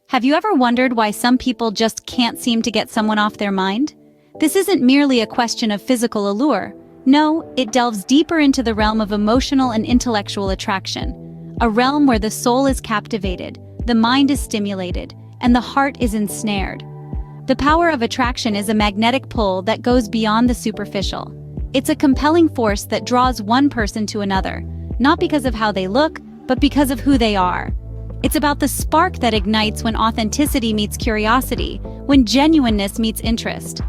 Have you ever wondered why some people just can't seem to get someone off their mind? This isn't merely a question of physical allure. No, it delves deeper into the realm of emotional and intellectual attraction. A realm where the soul is captivated, the mind is stimulated, and the heart is ensnared. The power of attraction is a magnetic pull that goes beyond the superficial. It's a compelling force that draws one person to another, not because of how they look, but because of who they are. It's about the spark that ignites when authenticity meets curiosity, when genuineness meets interest.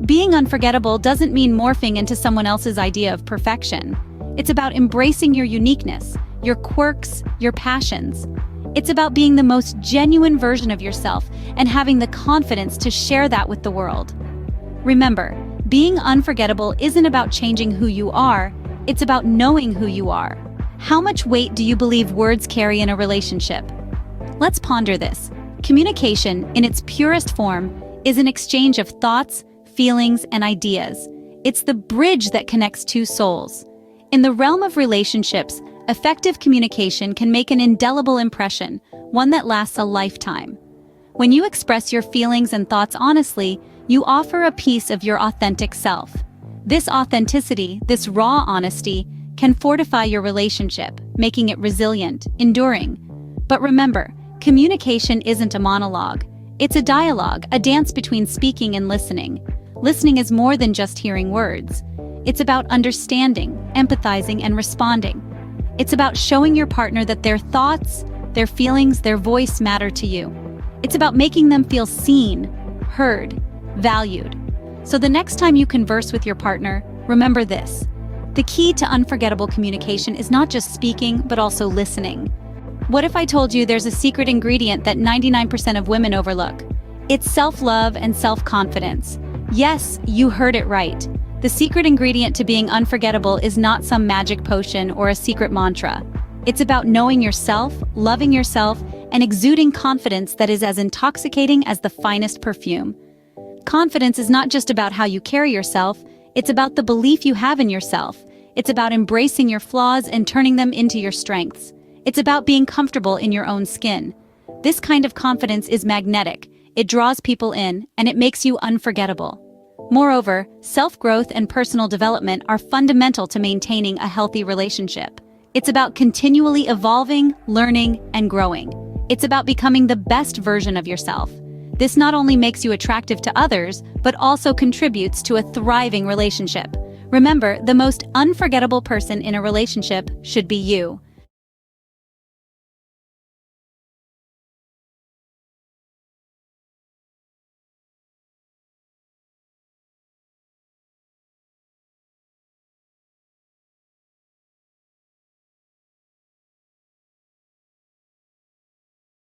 Being unforgettable doesn't mean morphing into someone else's idea of perfection. It's about embracing your uniqueness, your quirks, your passions. It's about being the most genuine version of yourself and having the confidence to share that with the world. Remember, being unforgettable isn't about changing who you are, it's about knowing who you are. How much weight do you believe words carry in a relationship? Let's ponder this. Communication, in its purest form, is an exchange of thoughts, feelings, and ideas. It's the bridge that connects two souls. In the realm of relationships, effective communication can make an indelible impression, one that lasts a lifetime. When you express your feelings and thoughts honestly, you offer a piece of your authentic self. This authenticity, this raw honesty, can fortify your relationship, making it resilient, enduring. But remember, communication isn't a monologue. It's a dialogue, a dance between speaking and listening. Listening is more than just hearing words. It's about understanding, empathizing, and responding. It's about showing your partner that their thoughts, their feelings, their voice matter to you. It's about making them feel seen, heard, valued. So the next time you converse with your partner, remember this. The key to unforgettable communication is not just speaking, but also listening. What if I told you there's a secret ingredient that 99% of women overlook? It's self-love and self-confidence. Yes, you heard it right. The secret ingredient to being unforgettable is not some magic potion or a secret mantra. It's about knowing yourself, loving yourself, and exuding confidence that is as intoxicating as the finest perfume. Confidence is not just about how you carry yourself, it's about the belief you have in yourself. It's about embracing your flaws and turning them into your strengths. It's about being comfortable in your own skin. This kind of confidence is magnetic. It draws people in, and it makes you unforgettable. Moreover, self-growth and personal development are fundamental to maintaining a healthy relationship. It's about continually evolving, learning, and growing. It's about becoming the best version of yourself. This not only makes you attractive to others, but also contributes to a thriving relationship. Remember, the most unforgettable person in a relationship should be you.